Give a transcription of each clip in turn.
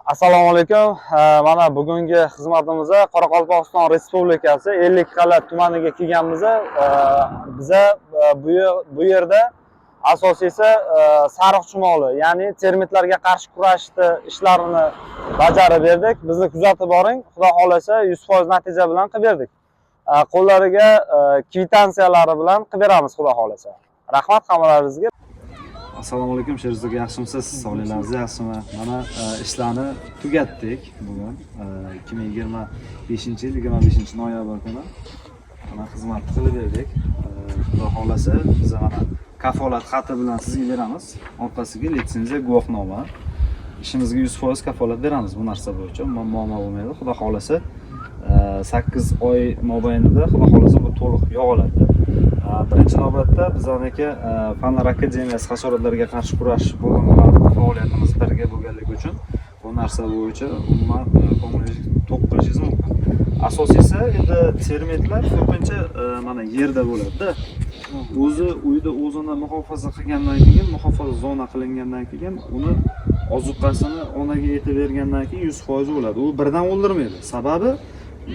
Assalomu alaykum. Mana bugungi xizmatimizda Qoraqalpog'iston Respublikasi Ellikqal'a tumaniga kelganmiz. Biza bu yerda asosiysi sariq chumoli, ya'ni termitlarga qarshi kurashishni ishlarini bajarib berdik. Bizni kuzatib boring. Xudo xolasa 100% natija bilan qilib berdik. Qo'llariga kvitantsiyalari bilan qilib beramiz xudo xolasa. Rahmat hammalaringizga. Assalomu alaykum, Sherzod, yaxshimisiz? Sog'liklaringiz yaxshimi? Mana ishlarni tugatdik bugun. 2025-yil 25-noyabr kuni mana xizmat qilib berdik. Xudo xolasa biz mana kafolat xati bilan sizga beramiz. Orqasiga litsenziya, guvohnoma. Ishimizga 100% kafolat beramiz bu narsa bo'yicha. Muammo bo'lmaydi. Xudo xolasa 8 oy mobaynida xudo xolasa bu to'liq yog'iladi. Birinchi navbatda bizaniki Fanlar akademiyasi hasharotlarga qarshi kurashish bo'limiga faoliyatimiz birga bo'lganligi uchun bu narsa bo'yicha umuman ko'nglingiz to'q qilishingiz mumkin. Asosiysi endi termitlar ko'pincha mana yerda bo'ladi-da. O'zi uyda o'zini muhofaza qilgandan keyin, muhofaza zona qilingandan keyin uni ozuqasini onaga yetib bergandan keyin 100% bo'ladi. U birdan o'ldirmaydi. Sababi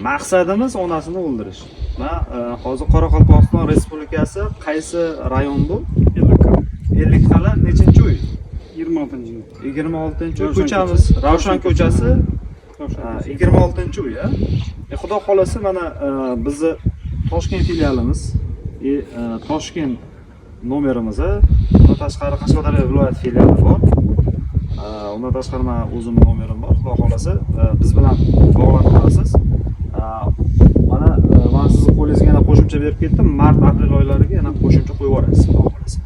maqsadimiz onasini o'ldirish. Va hozir Qoraqalpog'iston Respublikasi qaysi rayon bu? Ellikqal'a nechinchi uy? 26-uy. 26-uy ko'chamiz. Ravshan ko'chasi 26-uy, a? Xudo xolasa mana bizni Toshkent filialimiz, Toshkent nomerimiz, undan tashqari Qashqadaryo viloyat filiali bor. Undan tashqari men o'zimning nomerim bor. Xudo xolasa biz bilan bog'lanib qolasiz. Mana men sizni qo'lingizga yana qo'shimcha berib ketdim. Mart-aprel oylariga yana qo'shimcha qo'yib yuborasiz, xudo xolasa.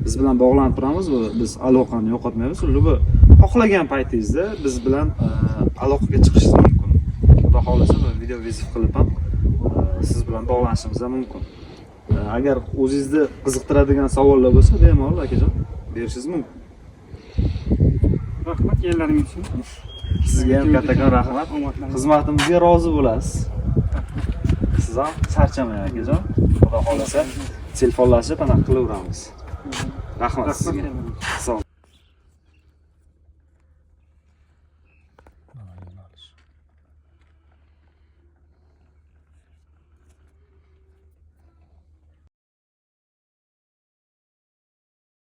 Biz bilan bog'lanib turamiz, biz aloqani yo'qotmaymiz. Bu xohlagan paytingizda biz bilan aloqaga chiqishingiz mumkin. Xudo xolasa video viziv qilib ham siz bilan bog'lanishimiz ham mumkin. Agar o'zingizni qiziqtiradigan savollar bo'lsa, bemalol akajon berishingiz mumkin. Rahmat yerlaringiz uchun. Sizga ham kattakon rahmat. Xizmatimizga rozi bo'lasiz. Siz ham charchamang akajon. Xudo xolasa telefonlashib anaqa qilaveramiz. Rahmat sizga. Sog'